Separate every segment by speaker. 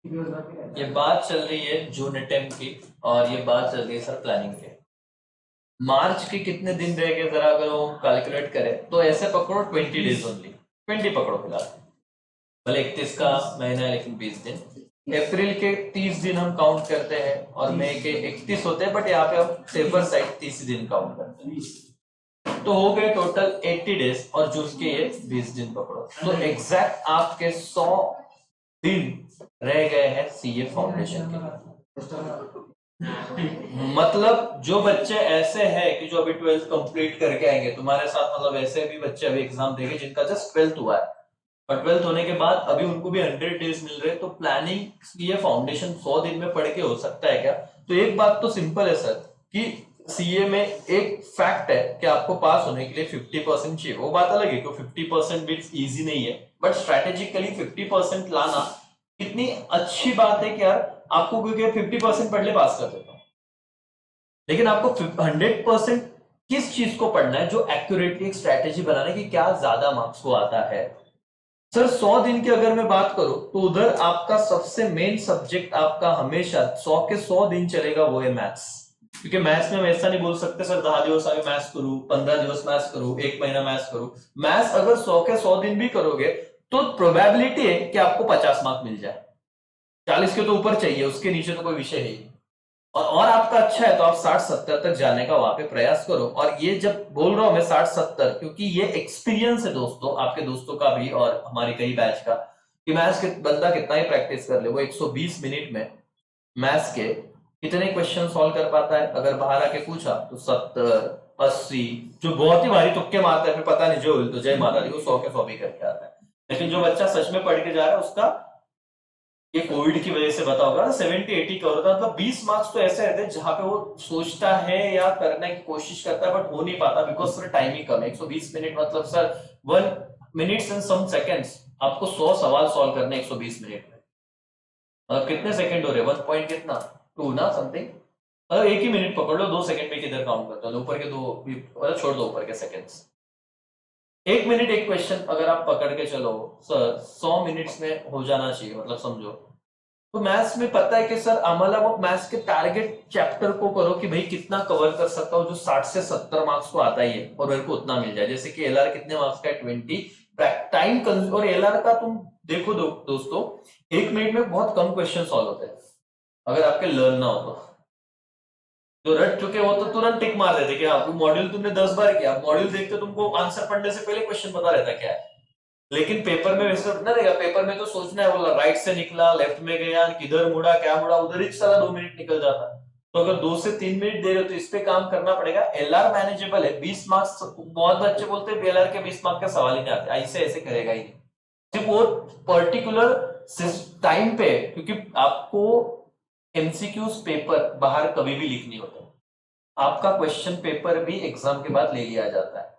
Speaker 1: ये बात चल रही है जून अटेम्प्ट की, और ये बात चल रही है सर प्लानिंग के। मार्च के कितने दिन रह गए जरा अगर वो कैलकुलेट करें तो ऐसे पकड़ो 20 डेज ओनली, 20 पकड़ो फिलहाल, भले 31 का महीना है लेकिन 20 दिन। अप्रैल के 30 दिन हम काउंट करते हैं और मई के 31 होते हैं, बट यहाँ पे हम सेफर साइड 30 दिन काउंट करते हैं, तो हो गए टोटल 80 डेज, और जून के ये 20 दिन पकड़ो, तो एग्जैक्ट आपके 100 दिन रह गए हैं सीए फाउंडेशन के लिए। मतलब जो बच्चे ऐसे हैं कि जो अभी 12th कंप्लीट करके आएंगे तुम्हारे साथ, मतलब ऐसे भी बच्चे अभी एग्जाम देंगे जिनका जस्ट 12th हुआ है, और 12th होने के बाद अभी उनको भी 100 डेज मिल रहे हैं, तो प्लानिंग ये फाउंडेशन 100 दिन में पढ़ के हो सकता है क्या? तो एक बात तो सिंपल है सर कि सीए में एक फैक्ट है कि आपको पास होने के लिए 50% चाहिए। वो बात अलग है कि 50% भी इजी नहीं है, बट स्ट्रेटेजिकली 50% लाना कितनी अच्छी बात है कि यार आपको, क्योंकि 50% पढ़ ले पास कर देता हूं, लेकिन आपको 100% किस चीज को पढ़ना है, जो एक्यूरेटली एक स्ट्रेटेजी बनाना है कि क्या ज्यादा मार्क्स को आता है। सर 100 दिन की अगर मैं बात करूं तो उधर आपका सबसे मेन सब्जेक्ट आपका हमेशा 100 के 100 दिन चलेगा, वो है मैथ्स। क्योंकि मैथ्स में हम ऐसा नहीं बोल सकते सर 10 दिवस आगे मैथ्स करूं, 15 दिवस मैथ्स करूं, एक महीना मैथ्स करूं। मैथ्स अगर 100 के 100 दिन भी करोगे तो प्रोबेबिलिटी है कि आपको 50 मार्क मिल जाए। 40 के तो ऊपर चाहिए, उसके नीचे तो कोई विषय है ही नहीं। और आपका अच्छा है तो आप 60-70 तक जाने का वहां पे प्रयास करो। और ये जब बोल रहा हूं मैं 60-70, क्योंकि ये एक्सपीरियंस है दोस्तों, आपके दोस्तों का भी और हमारी कई बैच का, कि मैथ्स के बंदा कितना ही प्रैक्टिस कर ले, वो 120 मिनट में मैथ्स के कितने क्वेश्चन सॉल्व कर पाता है। अगर बाहर आके पूछा तो 70-80, जो बहुत ही भारी तुक्के मारता है फिर पता नहीं जो तो जय माता दी, वो 100 के 100 भी करके आता है। लेकिन जो बच्चा सच में पढ़ के जा रहा है उसका, ये कोविड की वजह से बता होगा 70-80 का होता है, मतलब 20 मार्क्स तो ऐसे रहते हैं जहां पे वो सोचता है या करने की कोशिश करता है बट हो नहीं पाता, बिकॉज सर टाइम ही कम है। 120 मिनट मतलब sir 1 minute and some seconds, आपको 100 सवाल सॉल्व करने 120 मिनट में, मतलब कितने सेकंड हो रहे हैं, 1 पॉइंट कितना 2 ना समथिंग, मतलब एक ही मिनट पकड़ लो, 2 सेकंड में किधर काउंट करता हूँ, ऊपर के दो मतलब छोड़ दो ऊपर के सेकंड्स। 1 मिनट एक क्वेश्चन अगर आप पकड़ के चलो सर 100 मिनट्स में हो जाना चाहिए, मतलब समझो। तो मैथ्स में पता है कि सर आम्हाला वो मैथ्स के टारगेट चैप्टर को करो कि भाई कितना कवर कर सकता हूँ जो 60 से 70 मार्क्स को आता ही है, और मेरे को उतना मिल जाए। जैसे कि एलआर कितने मार्क्स का है, 20 टाइम। और एलआर का तुम देखो दोस्तों, 1 मिनट में बहुत कम क्वेश्चन सॉल्व होते हैं अगर आपके लर्न ना हो तो। जो रट चुके हो तो तुरंत टिक मार देते कि हाँ मॉड्यूल तुमने 10 बार किया, मॉड्यूल देखते तुमको आंसर पढ़ने से पहले क्वेश्चन पता रहता क्या है। लेकिन पेपर में वैसे ना रहेगा, पेपर में तो सोचना है, बोला राइट से निकला, लेफ्ट में गया, किधर मुड़ा, क्या मुड़ा, उधर ही सारा 2 मिनट निकल जाता है। तो अगर 2 से 3 मिनट दे रहे हो तो इस पे काम करना पड़ेगा। एलआर मैनेजेबल है, 20 मार्क्स, बहुत बच्चे बोलते हैं एलआर के 20 मार्क्स का सवाल ही नहीं आते, ऐसे ऐसे करेगा ही नहीं। सिर्फ वो पर्टिकुलर टाइम पे, क्योंकि आपको एमसीक्यूज पेपर बाहर कभी भी लीक नहीं होता, आपका क्वेश्चन पेपर भी एग्जाम के बाद ले लिया जाता है।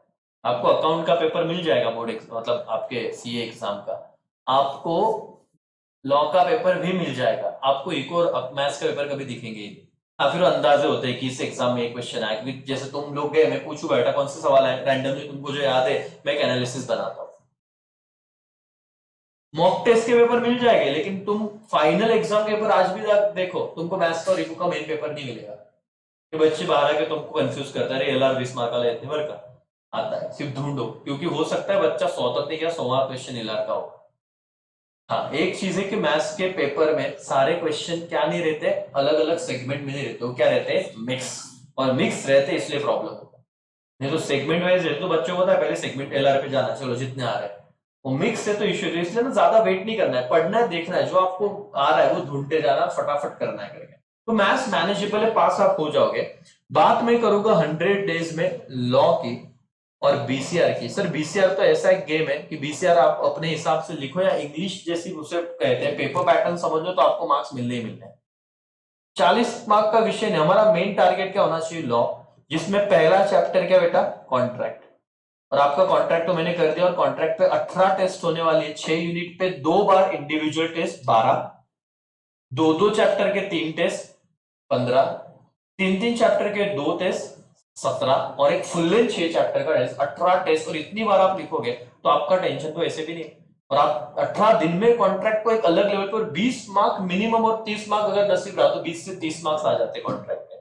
Speaker 1: आपको अकाउंट का पेपर मिल जाएगा बोर्ड मतलब आपके सीए एग्जाम का, आपको लॉ का पेपर भी मिल जाएगा, आपको इको और मैथ्स का पेपर कभी दिखेंगे ही नहीं। हाँ, फिर अंदाजे होते हैं कि इस एग्जाम में एक क्वेश्चन आया, क्योंकि जैसे तुम लोग गए, मैं पूछूंगा बेटा कौन से सवाल आए, रैंडमली तुमको जो याद है मैं एक एनालिसिस बनाता हूँ। मॉक टेस्ट के पेपर मिल जाएंगे, लेकिन तुम फाइनल एग्जाम के पेपर आज भी देखो, तुमको मैथ्स का और इको का मेन पेपर नहीं मिलेगा। कि बच्चे बाहर आके तुमको कंफ्यूज करता है, एलआर 20 मार्क वाला इतने बार का आता है, सिर्फ ढूंढो, क्योंकि हो सकता है बच्चा 100 तक नहीं, क्या 100वां क्वेश्चन एलआर का हो। हाँ, एक चीज है कि मैथ्स के पेपर में सारे क्वेश्चन क्या नहीं रहते, अलग अलग सेगमेंट में नहीं रहते, वो क्या रहते हैं, मिक्स। और मिक्स रहते इसलिए प्रॉब्लम होता है। नहीं तो सेगमेंट वाइज रहते तो बच्चों को पता है पहले सेगमेंट एलआर पे जाना, चलो जितने आ रहे हैं। वो मिक्स है तो इश्यू है, इसलिए ना ज्यादा वेट नहीं करना है, पढ़ना है, देखना है, जो आपको आ रहा है वो ढूंढते जाना, फटाफट करना है करके। तो मैथ्स मैनेजेबल है, पास आप हो जाओगे। बात मैं करूंगा 100 डेज में लॉ की और बीसीआर की। सर बीसीआर तो ऐसा एक गेम है कि बीसीआर आप अपने हिसाब से लिखो, या इंग्लिश जैसी उसे कहते हैं पेपर पैटर्न समझो तो आपको मार्क्स मिलने ही मिलने हैं। 40 मार्क का विषय नहीं, हमारा मेन टारगेट क्या होना चाहिए, लॉ, जिसमें पहला चैप्टर क्या बेटा, कॉन्ट्रैक्ट। और आपका कॉन्ट्रैक्ट तो मैंने कर दिया, और कॉन्ट्रैक्ट पे 18 टेस्ट होने वाली है, 6 यूनिट पे 2 बार इंडिविजुअल टेस्ट 12, दो दो चैप्टर के 3 टेस्ट 15, तीन तीन चैप्टर के 2 टेस्ट 17, और एक फुल लेंथ 6 चैप्टर का टेस्ट 18 टेस्ट। और इतनी बार आप लिखोगे तो आपका टेंशन तो ऐसे भी नहीं। और आप 18 दिन में कॉन्ट्रैक्ट को एक अलग लेवल पर 20 मार्क मिनिमम और 30 मार्क अगर नसीब रहा तो 20 से 30 मार्क्स आ जाते कॉन्ट्रैक्ट में।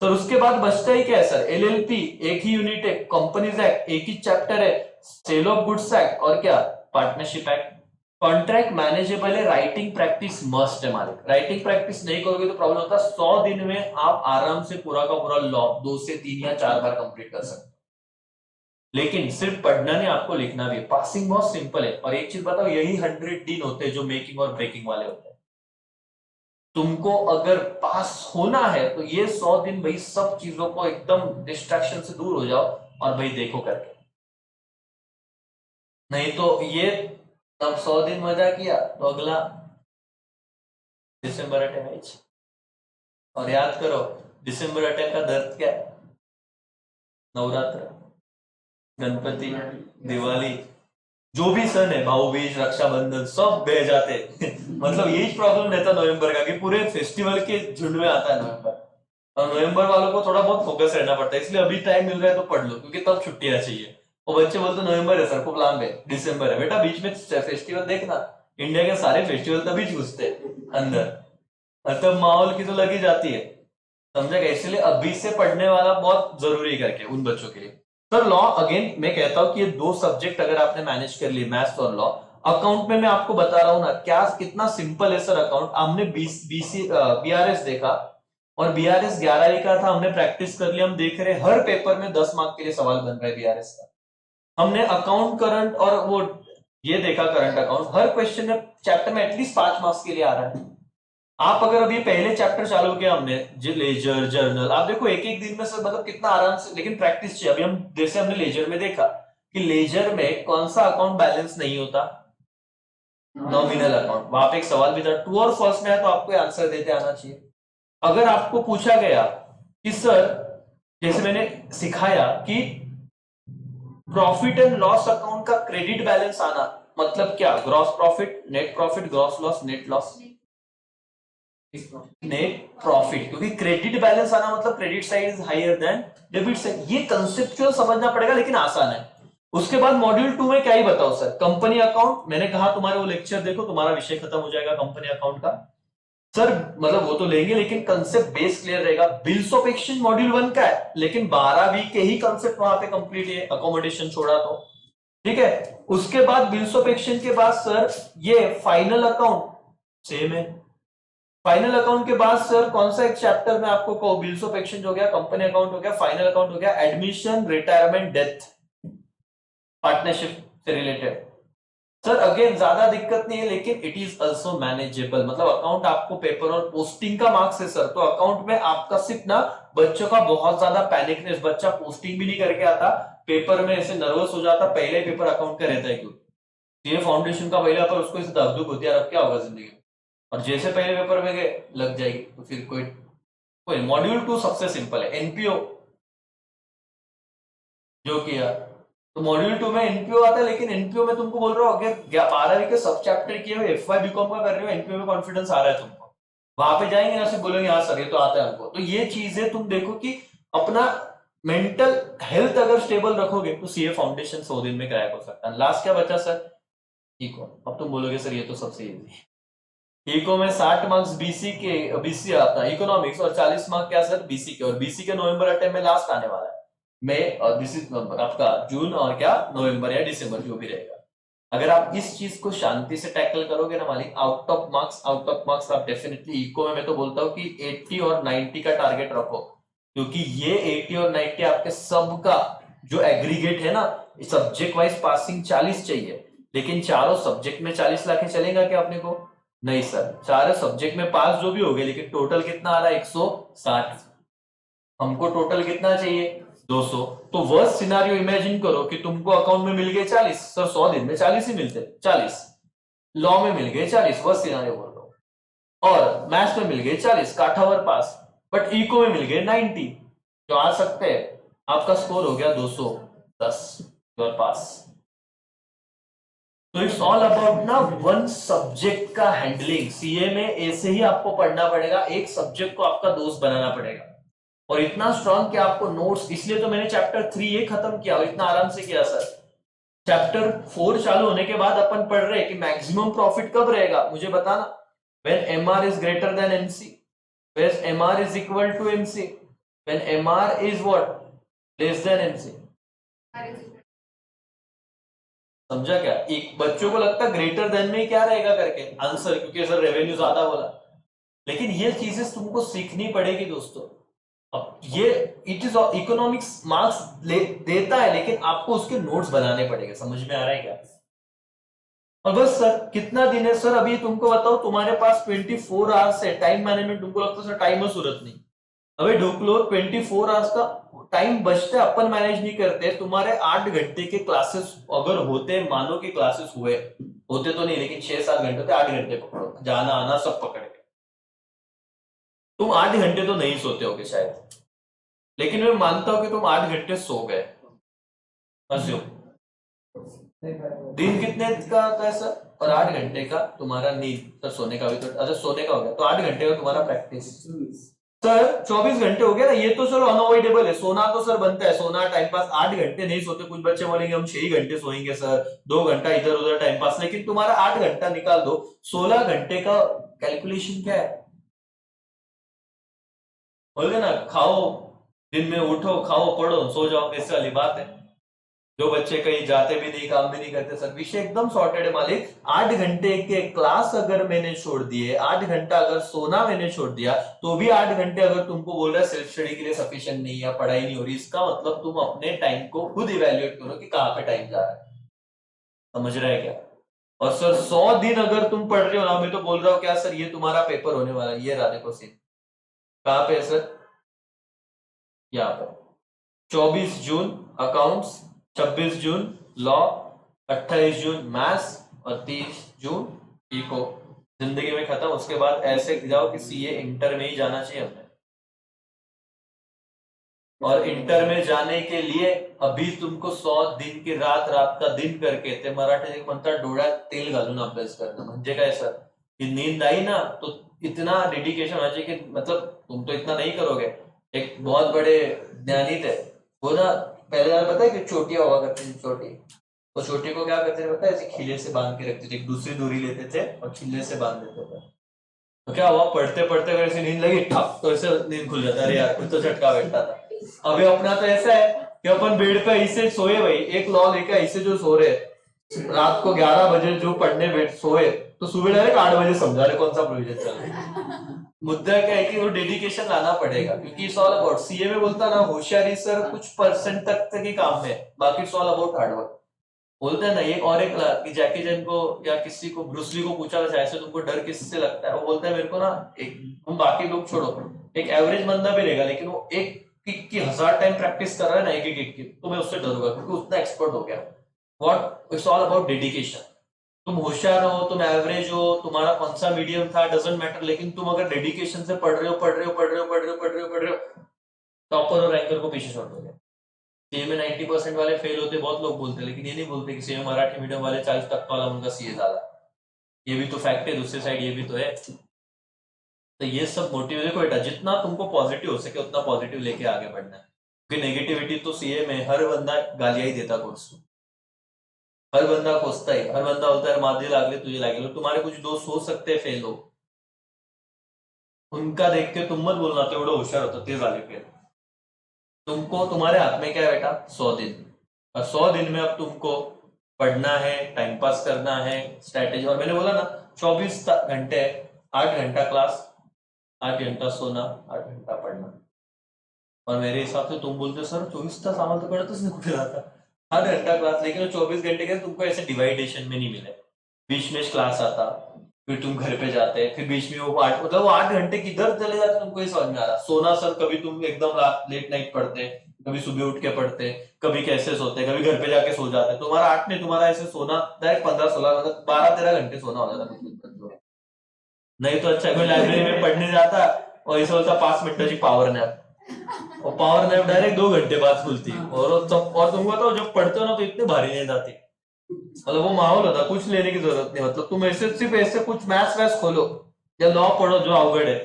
Speaker 1: तो उसके बाद बचता ही क्या है सर, एलएलपी एक ही यूनिट है, कंपनीज एक्ट एक ही चैप्टर है, सेल ऑफ गुड्स एक्ट और क्या पार्टनरशिप एक्ट। कॉन्ट्रैक्ट मैनेजेबल है, राइटिंग प्रैक्टिस मस्ट है मालिक। राइटिंग प्रैक्टिस नहीं करोगे तो प्रॉब्लम होता है, 100 दिन में आप आराम से पूरा का पूरा लॉ 2 से 3 या 4 बार कंप्लीट कर सकते हो। लेकिन सिर्फ पढ़ना नहीं, आपको लिखना भी है। पासिंग बहुत सिंपल है। और एक चीज बताओ, यही 100 दिन होते हैं जो मेकिंग और ब्रेकिंग वाले होते हैं। तुमको अगर पास होना है तो ये 100 दिन भाई सब चीजों को एकदम डिस्ट्रैक्शन से दूर हो जाओ और भाई देखो करके। नहीं तो ये तब 100 दिन मजा किया तो अगला दिसंबर अटेम्प्ट। और याद करो दिसंबर अटेम्प्ट का दर्द क्या है, नवरात्र, गणपति, दिवाली, जो भी सन है, भाऊ बीज, रक्षाबंधन, सब बह जाते मतलब यही प्रॉब्लम रहता है नवंबर का कि पूरे फेस्टिवल के झुंड में आता है नवंबर। और नवंबर वालों को थोड़ा बहुत फोकस रहना पड़ता है, इसलिए अभी टाइम मिल रहा है तो पढ़ लो क्योंकि तब छुट्टियां चाहिए। वो बच्चे बोलते नवंबर है सर को प्लान है, दिसंबर है बेटा, बीच में फेस्टिवल देखना। इंडिया के सारे फेस्टिवल तभी छूटते अंदर, मतलब माहौल की तो लगी जाती है, समझेगा। इसलिए अभी से पढ़ने वाला बहुत जरूरी करके उन बच्चों के लिए। सर लॉ अगेन मैं कहता हूं कि ये 2 सब्जेक्ट अगर आपने मैनेज कर लिए, मैथ्स और लॉ। अकाउंट में मैं आपको बता रहा हूं ना क्या कितना सिंपल है सर अकाउंट। हमने बीआरएस देखा और बीआरएस 11 लिखा था, हमने प्रैक्टिस कर लिया, हम देख रहे हर पेपर में 10 मार्क के लिए सवाल बन रहा है बीआरएस का। हमने अकाउंट करंट और वो ये देखा करंट अकाउंट, हर क्वेश्चन में चैप्टर में एटलीस्ट 5 मार्क्स के लिए आ रहा है। आप अगर अभी पहले चैप्टर चालू किया हमने लेजर जर्नल, आप देखो एक एक दिन में सर मतलब कितना आराम से, लेकिन प्रैक्टिस चाहिए। अभी हम जैसे हमने लेजर में देखा कि लेजर में कौन सा अकाउंट बैलेंस नहीं होता, नॉमिनल अकाउंट। वहां पे एक सवाल भी था, ट्रू और फॉल्स में है तो आपको आंसर देते आना चाहिए। अगर आपको पूछा गया कि सर जैसे मैंने सिखाया कि प्रॉफिट एंड लॉस अकाउंट का क्रेडिट बैलेंस आना मतलब क्या, gross profit, net profit, gross loss, net loss, net profit, क्योंकि क्रेडिट बैलेंस आना मतलब credit side is higher than debit side. ये कंसेप्चुअल समझना पड़ेगा लेकिन आसान है। उसके बाद मॉड्यूल 2 में क्या ही बताओ सर, कंपनी अकाउंट। मैंने कहा तुम्हारे वो लेक्चर देखो, तुम्हारा विषय खत्म हो जाएगा कंपनी अकाउंट का सर, मतलब वो तो लेंगे लेकिन कंसेप्ट बेस क्लियर रहेगा। बिल्स ऑफ एक्सचेंज मॉड्यूल 1 का है लेकिन 12वीं के ही कंसेप्ट वहां पे कंप्लीट है, अकोमोडेशन छोड़ा तो ठीक है। उसके बाद बिल्स ऑफ एक्सचेंज के बाद सर ये फाइनल अकाउंट सेम है। फाइनल अकाउंट के बाद सर कौन सा एक चैप्टर में आपको को बिल्स ऑफ एक्सचेंज हो गया, कंपनी अकाउंट हो गया, फाइनल अकाउंट हो गया, एडमिशन, रिटायरमेंट, डेथ, पार्टनरशिप से रिलेटेड। सर अगेन ज्यादा दिक्कत नहीं है लेकिन इट इज ऑल्सो मैनेजेबल। मतलब अकाउंट आपको पेपर और पोस्टिंग का मार्क्स है सर, तो अकाउंट में आपका सिर्फ ना बच्चों का बहुत ज्यादा पैनिकनेस, बच्चा पोस्टिंग भी नहीं करके आता, पेपर में ऐसे नर्वस हो जाता, पहले पेपर अकाउंट का रहता है क्यों, ये फाउंडेशन का पहला पेपर, उसको इसे धक होती है अब क्या होगा जिंदगी में। और जैसे पहले पेपर में गए लग जाएगी तो फिर कोई कोई मॉड्यूल 2 सबसे सिंपल है। एनपीओ जो किया तो मॉड्यूल 2 में एनपीओ आता है, लेकिन एनपीओ में तुमको बोल रहा हूँ अगर 12वीं के सब चैप्टर किए हुए एफवाई बीकॉम का कर रहे हो, एनपीओ में कॉन्फिडेंस आ रहा है तुमको, वहां पे जाएंगे ना, सिर्फ बोलेंगे हाँ सर ये तो आता है हमको। तो ये चीजें तुम देखो कि अपना मेंटल हेल्थ अगर स्टेबल रखोगे तो सीए फाउंडेशन 100 दिन में क्रैक हो सकता है। लास्ट क्या बचा सर, इको। अब तुम बोलोगे सर ये तो सबसे इजी है, इको में 60 मार्क्स बीसी के, बीसी आता है इकोनॉमिक्स, और 40 मार्क क्या सर बीसी के, और बीसी के नवंबर अटेम्प्ट में लास्ट आने वाला है मई, और दिस इज नवंबर आपका जून और क्या नवंबर या दिसंबर जो भी रहेगा। अगर आप इस चीज को शांति से टैकल करोगे ना मालिक, out of marks, out of marks आप डेफिनेटली। इको में मैं तो बोलता हूँ कि 80 और 90 का टारगेट रखो, क्योंकि ये 80 और 90 आपके सबका जो एग्रीगेट है ना, सब्जेक्ट वाइज पासिंग 40 चाहिए, लेकिन चारों सब्जेक्ट में 40 लाके चलेगा क्या अपने को, नहीं सर। चारों सब्जेक्ट में पास जो भी हो गए, लेकिन टोटल कितना आ रहा है 160, हमको टोटल कितना चाहिए 200। तो वर्स्ट सिनारियो इमेजिन करो कि तुमको अकाउंट में मिल गए 40 सर, 100 दिन में 40 ही मिलते, 40 लॉ में मिल गए 40, वर्स्ट सिनारियो बोल रहा हूं, और मैथ्स में मिल गए 40 काठावर पास, बट इको में मिल गए 90 जो आ सकते हैं, आपका स्कोर हो गया 210, योर पास। तो इट्स ऑल अबाउट ना वन सब्जेक्ट का हैंडलिंग। सीए में ऐसे ही आपको पढ़ना पड़ेगा, एक सब्जेक्ट को आपका दोस्त बनाना पड़ेगा, और इतना स्ट्रांग कि आपको नोट्स, इसलिए तो मैंने चैप्टर 3 ये खत्म किया और इतना आराम से किया सर। चैप्टर 4 चालू होने के बाद अपन पढ़ रहे हैं कि मैक्सिमम प्रॉफिट कब रहेगा, मुझे बताना। when MR is greater than MC, where MR is equal to MC, when MR is what, less than MC। समझा क्या? एक बच्चों को लगता ग्रेटर देन में क्या रहेगा करके आंसर, क्योंकि सर रेवेन्यू ज्यादा बोला, लेकिन ये चीजें तुमको सीखनी पड़ेगी दोस्तों। अब ये इट इज इकोनॉमिक्स मार्क्स देता है, लेकिन आपको उसके नोट्स बनाने पड़ेंगे। समझ में आ रहा है क्या? और बस सर कितना दिन है सर, अभी तुमको बताओ, तुम्हारे पास 24 आवर्स है टाइम मैनेजमेंट। तुमको लगता है सर टाइम में सूरत नहीं, अबे ढूक लो 24 आवर्स का टाइम बचता है, अपन मैनेज नहीं करते। तुम्हारे 8 घंटे के क्लासेस अगर होते, मानो कि क्लासेस हुए होते तो नहीं, लेकिन 6-7 घंटे होते, 8 घंटे पकड़ो, जाना आना सब पकड़ के तुम 8 घंटे तो नहीं सोते होगे शायद, लेकिन मैं मानता हूं कि तुम 8 घंटे सो गए। दिन कितने का था सर? और 8 घंटे का तुम्हारा नींद, सर सोने का भी तो, अच्छा सोने का हो गया तो 8 घंटे का तुम्हारा प्रैक्टिस। सर 24 घंटे हो गया ना, ये तो चलो अनअवॉइडेबल है, सोना तो सर बनता है, सोना टाइम पास। 8 घंटे नहीं सोते, कुछ बच्चे बोलेंगे हम 6 घंटे सोएंगे सर, 2 घंटा इधर उधर टाइम पास, लेकिन तुम्हारा 8 घंटा निकाल दो, 16 घंटे का कैलकुलेशन क्या है? बोलते ना, खाओ दिन में, उठो खाओ पढ़ो सो जाओ, ऐसी वाली बात है। जो बच्चे कहीं जाते भी नहीं, काम भी नहीं करते, सर विषय एकदम सॉर्टेड है मालिक। 8 घंटे के क्लास अगर मैंने छोड़ दिए, 8 घंटा अगर सोना मैंने छोड़ दिया, तो भी 8 घंटे अगर तुमको बोल रहा है सेल्फ स्टडी के लिए सफिशिएंट नहीं है, पढ़ाई नहीं हो रही, इसका मतलब तुम अपने टाइम को खुद इवेल्युएट करो कि कहाँ पे टाइम जा रहा है। समझ रहे हैं क्या? और सर 100 दिन अगर तुम पढ़ रहे हो ना, मैं तो बोल रहा हूँ क्या सर, ये तुम्हारा पेपर होने वाला है। ये रहा देखो सीन, कहाँ पे है सर? यहाँ पर 24 जून अकाउंट्स, 26 जून लॉ, 28 जून मैथ्स और 30 जून इको। जिंदगी में खत्म। उसके बाद ऐसे जाओ कि सीए इंटर में ही जाना चाहिए हमने, और इंटर में जाने के लिए अभी तुमको 100 दिन की रात रात का दिन करके ते मराठी म्हणतात डोळ्यात तेल घालून अभ्यास करणं। म्हणजे काय सर, कि नींद आई ना तो इतना डेडिकेशन होना चाहिए कि मतलब तुम तो इतना नहीं करोगे। एक बहुत बड़े ज्ञानी थे वो ना, पहले बार पता है कि चोटियां हुआ करती थी, छोटी, तो छोटी को क्या करते थे पता है, ऐसे खिले से बांध के रखते थे, एक दूसरी दूरी लेते थे और खिले से बांध देते थे। तो क्या हुआ, पढ़ते पढ़ते अगर ऐसे नींद लगी ठप तो ऐसे नींद खुल जाता, अरे यार कुछ तो झटका बैठता था। अभी अपना तो ऐसा है कि अपन बेड पे ऐसे सोए भाई, एक लॉ लेके ऐसे जो सो रहे, रात को 11 बजे जो पढ़ने बैठ सोए, तो सुबह डायरेक्ट 8 बजे समझा रहे कौन सा प्रोविजन चल रहा है। मुद्दा क्या है कि वो डेडिकेशन लाना पड़ेगा, क्योंकि इट्स ऑल अबाउट, सीए में बोलता ना होशियारी सर कुछ परसेंट तक के काम में, बाकी इट्स ऑल अबाउट हार्डवर्क। बोलते हैं ना एक और एक कि जैकी चैन को या किसी को, ब्रूस ली को पूछा था ऐसे तुमको डर किससे लगता है, वो बोलता है मेरे को ना, एक तुम बाकी लोग छोड़ो, एक एवरेज बंदा भी रहेगा लेकिन वो एक किक की 1000 टाइम प्रैक्टिस कर रहा है ना, एक एक की, तो मैं उससे डरूंगा क्योंकि उतना एक्सपर्ट हो गया। What, it's all about dedication. तुम होशियार हो, तुम एवरेज हो, तुम्हारा कौन सा मीडियम था डजंट मैटर, लेकिन तुम अगर डेडिकेशन से पढ़ रहे हो पढ़ रहे हो पढ़ रहे हो पढ़ रहे हो पढ़ रहे हो पढ़ रहे हो, टॉपर और रैंकर को पीछे छोड़ दोगे। सीए में 90% वाले फेल होते, बहुत लोग बोलते हैं, लेकिन ये नहीं बोलते कि सीए में मराठी मीडियम वाले 40% वाला उनका सीए ज्यादा। ये भी तो फैक्ट है, दूसरी साइड ये भी तो है। तो ये सब मोटिव, देखो बेटा जितना तुमको पॉजिटिव हो सके उतना पॉजिटिव लेके आगे बढ़ना है, क्योंकि नेगेटिविटी तो सीए में हर बंदा गालियां ही देता कोर्स को, हर बंदा कोसता है, हर बंदा बोलता है माझे लागले तुझे लागले। तुम्हारे कुछ दोस्त हो सकते हैं फेल हो, उनका देख के तुम मत बोलना तेवढं होशियार होता ते झाले फेल। तुमको, तुम्हारे हाथ में क्या है बेटा, 100 दिन, और 100 दिन में अब तुमको पढ़ना है, टाइम पास करना है, स्ट्रैटेजी, और मैंने बोला ना 24 घंटे, 8 घंटा क्लास, 8 घंटा सोना, 8 घंटा पढ़ना। और मेरे हिसाब से तुम बोलते सर 24 तास आम्हाला तो कळतच नहीं कुठे जाता, 8 घंटा क्लास, लेकिन वो 24 घंटे के तुमको ऐसे डिवाइडेशन में नहीं मिले। बीच में क्लास आता, फिर तुम घर पे जाते, फिर बीच में वो 8, मतलब वो 8 घंटे किधर चले जाते तुमको ये समझ में आ रहा। सोना सर कभी तुम एकदम रात लेट नाइट पढ़ते, कभी सुबह उठ के पढ़ते, कभी कैसे सोते, कभी घर पे जाके सो जाते। तुम्हारा 8 नहीं, तुम्हारा ऐसे सोना डायरेक्ट 15-16, मतलब 12-13 घंटे सोना हो जाता कुछ। नहीं तो अच्छा कोई लाइब्रेरी में पढ़ने जाता और ऐसा होता 5 मिनट की पावर नैप, और पावर नैप डायरेक्ट 2 घंटे बाद खुलती, और तुमको बताओ जब पढ़ते हो ना तो इतनी भारी नींद आती, मतलब वो माहौल होता, कुछ लेने की जरूरत नहीं, मतलब तुम ऐसे सिर्फ ऐसे कुछ मैथ्स वैथ्स खोलो या लॉ पढ़ो जो अवगढ़ है,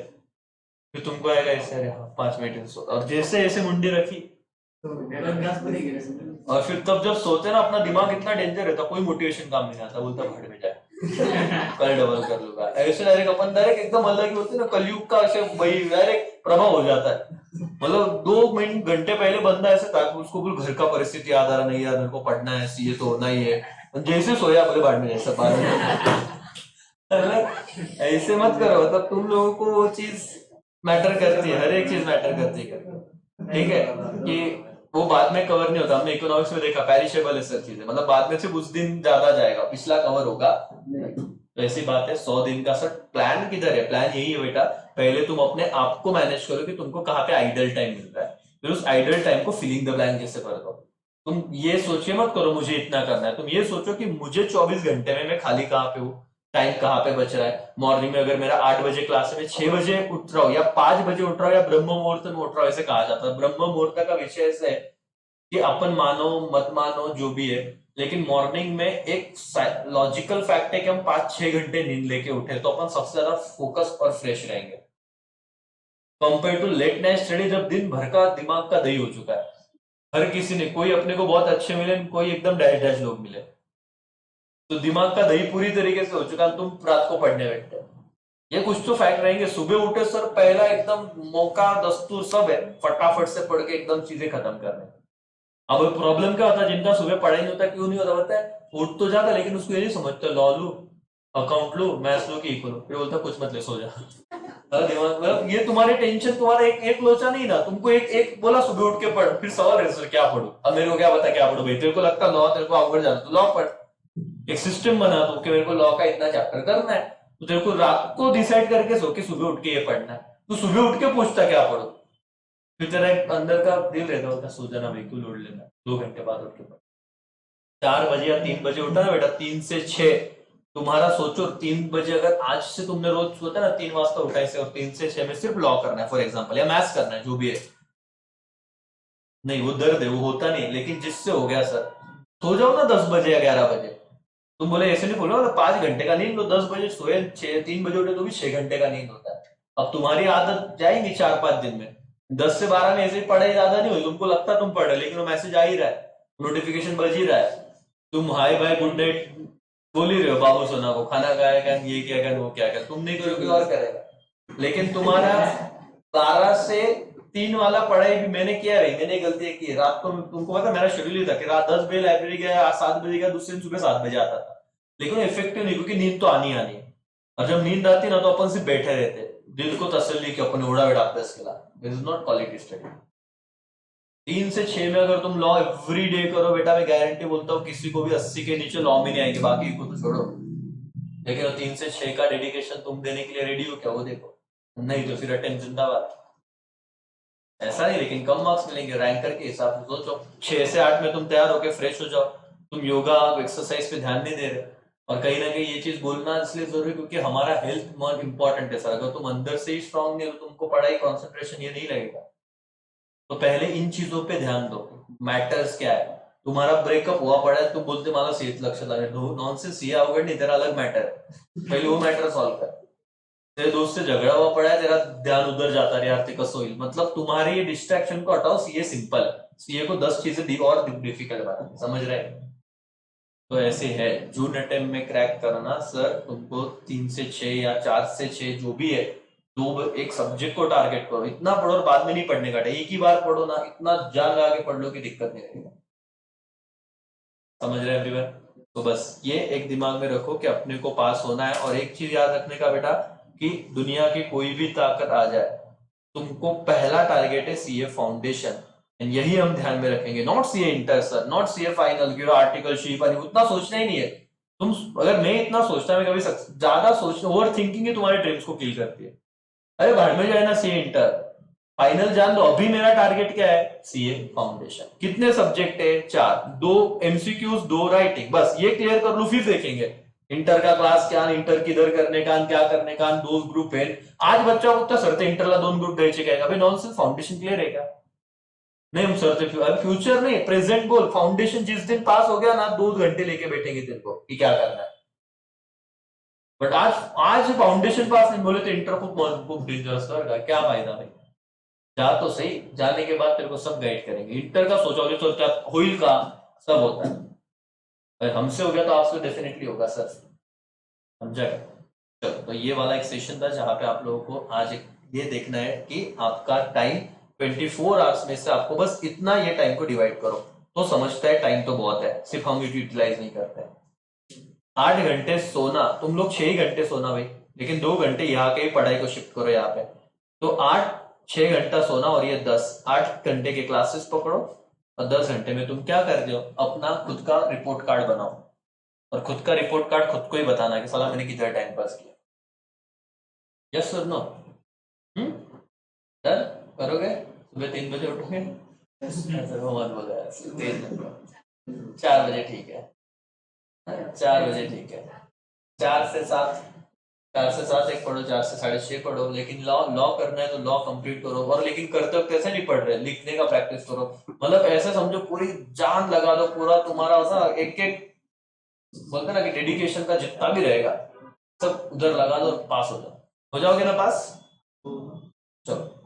Speaker 1: फिर तुमको आएगा ऐसे, अरे हाँ 5 मिनट और जैसे ऐसे मुंडी रखी और फिर तब जब सोते ना अपना दिमाग इतना डेंजर रहता, कोई मोटिवेशन काम नहीं आता, बोलता भाड़ में जाए कल डबल कर लूंगा, ऐसे डायरेक्ट अपन डायरेक्ट एकदम अलग ही होते ना, कलयुग का ऐसे वही डायरेक्ट प्रभाव हो जाता है। मतलब 2 घंटे पहले बंदा ऐसे था कि उसको बिल्कुल घर का परिस्थिति याद आ रहा, नहीं यार मेरे को पढ़ना है, सीए तो होना ही है, जैसे सोया बोले भाड़ में जैसा पार ऐसे मत करो, मतलब तुम लोगों को वो चीज मैटर करती है, हर एक चीज मैटर करती है, ठीक है, कि वो बाद में कवर नहीं होता। हमने इकोनॉमिक्स में देखा पेरिशेबल है सब चीजें, मतलब बाद में से कुछ दिन ज्यादा जाएगा, पिछला कवर होगा। तो ऐसी बात है, 100 दिन का सर प्लान किधर है, प्लान यही है बेटा, पहले तुम अपने आप को मैनेज करो कि तुमको कहाँ पे आइडल टाइम मिल रहा है, फिर उस आइडल टाइम को फिलिंग द ब्लैंक कैसे कर दो। तुम ये सोचिए मत करो मुझे इतना करना है, तुम ये सोचो कि मुझे 24 घंटे में मैं खाली कहाँ पे हूँ, टाइम कहाँ पे बच रहा है। मॉर्निंग में अगर मेरा 8 बजे क्लास है, मैं 6 बजे उठ रहा हूँ या 5 बजे उठ रहा हूँ या ब्रह्म मुहूर्त में उठ रहा हूँ, ऐसे कहा जाता है। ब्रह्म मुहूर्त का विषय ऐसे है कि अपन मानो मत मानो जो भी है, लेकिन मॉर्निंग में एक लॉजिकल फैक्ट है कि हम 5-6 घंटे नींद लेके उठे तो अपन सबसे ज्यादा फोकस और फ्रेश रहेंगे, compare to late night study जब दिन भर का दिमाग का दही हो चुका है। हर किसी ने, कोई अपने को बहुत अच्छे मिले, कोई एकदम डैश डैश लोग मिले, तो दिमाग का दही पूरी तरीके से हो चुका है, तुम रात को पढ़ने बैठते हो। ये कुछ तो फैक्ट रहेंगे, सुबह उठे सर पहला एकदम मौका दस्तूर सब है, फटाफट से पढ़ के एकदम चीजें खत्म करने। अब प्रॉब्लम क्या होता है, जिनका सुबह पढ़ाई नहीं होता, क्यों नहीं होता पता है, उठ तो जाता लेकिन उसको ये नहीं समझते, लॉ लू, अकाउंट लू, मैथ्स लू की इक्वल, फिर बोलता कुछ मत ले, सो जा। दिमाग मतलब ये तुम्हारे टेंशन, तुम्हारा एक एक लोचा नहीं ना, तुमको एक एक बोला सुबह उठ के पढ़, फिर सवाल है सर क्या पढ़ू, अब मेरे को क्या पता क्या पढ़ू भाई, तेरे को लगता लॉ तेरे को अवगढ़ जाना तो लॉ पढ़, एक सिस्टम बना दो कि मेरे को लॉ का इतना चैप्टर करना है, तो तेरे को रात को डिसाइड करके सो के सुबह उठ के ये पढ़ना है, तो सुबह उठ के पूछता क्या पढ़ो, फिर तेरा एक अंदर का दिल रहता होता, सो जाना भाई, तू लोड लेना, 2 घंटे बाद उठ के पढ़। 4 बजे या 3 बजे उठा ना बेटा, 3 से 6, तुम्हारा सोचो 3 बजे अगर आज से तुमने रोज सोचा ना 3 वाजता उठाई से, और 3 से 6 में सिर्फ लॉ करना है फॉर एग्जाम्पल, या मैथ्स करना है, जो भी है, नहीं वो दर्द है, वो होता नहीं, लेकिन जिससे हो गया सर, सो जाओ ना 10 बजे या 11 बजे, तुम बोले ऐसे नहीं बोलो ना 5 घंटे का नींद लो, 10 बजे सोए, 3 बजे उठे तो भी 6 घंटे का नींद होता है। अब तुम्हारी आदत जाएगी 4-5 दिन में, 10 से 12 में ऐसे ही पढ़ाई ज्यादा नहीं हुई, तुमको लगता तुम पढ़ रहे, लेकिन वो मैसेज आ ही रहा है, नोटिफिकेशन बज ही रहा है, तुम हाय बाय गुड नाइट बोल ही रहे हो बाबू सोना को, खाना खाया क्या, ये क्या क्या, वो क्या क्या, तुम नहीं करोगे और करेगा। लेकिन तुम्हारा 12 से 3 वाला पढ़ाई भी मैंने किया है, मैंने गलती की है, रात को तुमको पता मेरा शेड्यूल ही था कि रात 10 बजे लाइब्रेरी गया, आज 7 बजे गया, दूसरे दिन सुबह 7 बजे आता था, लेकिन इफेक्टिव नहीं, क्योंकि नींद तो आनी आनी है, और जब नींद आती ना तो अपन सिर्फ बैठे रहते, दिल को तसल्ली कि अपन उड़ा बेटा अभ्यास केला, this is not quality study. 3 से 6 में अगर तुम लॉ एवरी डे करो बेटा, मैं गारंटी बोलता हूँ किसी को भी 80 के नीचे लॉ में नहीं आएंगे, बाकी को तो छोड़ो, लेकिन 3 से 6 का डेडिकेशन तुम देने के लिए रेडी हो क्या, वो देखो, नहीं तो फिर अटेम्प्ट जिंदाबाद। ऐसा नहीं, लेकिन कम मार्क्स मिलेंगे, रैंकर के हिसाब से सोचो, 6 से 8 में तुम तैयार होके फ्रेश हो जाओ, तुम योगा एक्सरसाइज पे ध्यान नहीं दे रहे, और कहीं ना कहीं ये चीज बोलना इसलिए जरूरी क्योंकि हमारा हेल्थ बहुत इंपॉर्टेंट है सर, अगर तुम अंदर से ही स्ट्रांग नहीं हो तो तुमको पढ़ाई कॉन्सेंट्रेशन ये नहीं लगेगा, तो पहले इन चीजों पे ध्यान दो, मैटर्स क्या है। तुम्हारा ब्रेकअप हुआ पड़ा है, तुम बोलते मला सेहत लक्ष लगे, नॉनसेंस, ये अवगढ़ नहीं, तेरा अलग मैटर है, पहले वो मैटर सॉल्व कर। तेरे दोस्त से झगड़ा हुआ पड़ा है, तेरा ध्यान उधर जाता रहा, यार कसो होईल, मतलब तुम्हारी ये डिस्ट्रैक्शन को हटाओ, सीए सिंपल है, सीए को 10 चीजें दी और डिफिकल्ट बना, समझ रहे हैं। तो ऐसे है, जून अटेम्प्ट में क्रैक करना सर, तुमको 3 से 6 या 4 से 6 जो भी है, दो एक सब्जेक्ट को टारगेट करो, इतना पढ़ो और बाद में नहीं पढ़ने का, एक ही बार पढ़ो ना, इतना जान लगा के पढ़ लो कि दिक्कत नहीं रहेगी, समझ रहे हैं एवरीवन। तो बस ये एक दिमाग में रखो कि अपने को पास होना है, और एक चीज याद रखने का बेटा कि दुनिया की कोई भी ताकत आ जाए, तुमको पहला टारगेट है सीए फाउंडेशन, एंड यही हम ध्यान में रखेंगे, not CA inter sir, not CA final की आर्टिकल शीप, उतना सोचना ही नहीं है। तुम अगर मैं इतना सोचता, मैं कभी ज्यादा सोचना, ओवर थिंकिंग ही तुम्हारे ड्रीम्स को किल करती है। अरे भाड़ में जाए ना सीए इंटर, फाइनल जान दो, अभी मेरा टारगेट क्या है, सीए फाउंडेशन। कितने सब्जेक्ट है, 4, 2 एमसीक्यूज, 2 राइटिंग, बस ये क्लियर कर लू, फिर देखेंगे इंटर का क्लास क्या, इंटर किधर करने का, क्या करने का, 2 ग्रुप है। आज बच्चा को सरते इंटरला 2 ग्रुप द्यायचे काय, अभी नॉनसेंस, फाउंडेशन क्लियर है क्या, नहीं हम सरते फ्यूचर नहीं, प्रेजेंट बोल, फाउंडेशन जिस दिन पास हो गया ना, 2 घंटे लेके बैठेंगे तेरे को कि क्या करना है, बट आज आज फाउंडेशन पास नहीं बोले तो इंटर खूप डेंजरस, क्या फायदा भाई, जा तो सही, जाने के बाद तेरे को सब गाइड करेंगे। इंटर का सोचोगे तो क्या होइल का सब होता है, अगर हमसे हो गया तो आपसे डेफिनेटली होगा सर, समझा? चलो, तो ये वाला एक सेशन था जहाँ पे आप लोगों को आज एक ये देखना है कि आपका टाइम 24 आवर्स में से आपको बस इतना ये टाइम को डिवाइड करो, तो समझता है टाइम तो बहुत है, सिर्फ हम यूटिलाइज नहीं करते। 8 घंटे सोना, तुम लोग 6 घंटे सोना भाई, लेकिन 2 घंटे यहाँ के ही पढ़ाई को शिफ्ट करो यहाँ पे, तो 6 घंटा सोना, और ये 8 घंटे के क्लासेस पकड़ो, और 10 घंटे में तुम क्या करते हो, अपना खुद का रिपोर्ट कार्ड बनाओ, और खुद का रिपोर्ट कार्ड खुद को ही बताना कि साला मैंने कितना टाइम पास किया। यस और नो? डन? करोगे? सुबह 3 बजे उठोगे? ऐसा वो मत बोलो यार, तेज मत बोलो। 4 बजे ठीक है, 4 बजे ठीक है। 4 से 7, 4 से 7 एक पढ़ो, 4 से 6:30 पढ़ो, लेकिन लॉ लॉ करना है तो लॉ कंप्लीट करो, और लेकिन करते वक्त ऐसे नहीं पढ़ रहे, लिखने का प्रैक्टिस करो, मतलब ऐसे समझो पूरी जान लगा दो, पूरा तुम्हारा ऐसा एक एक बोलते ना कि डेडिकेशन का जितना भी रहेगा सब उधर लगा दो, पास हो जाओ, हो जाओगे ना पास? चलो।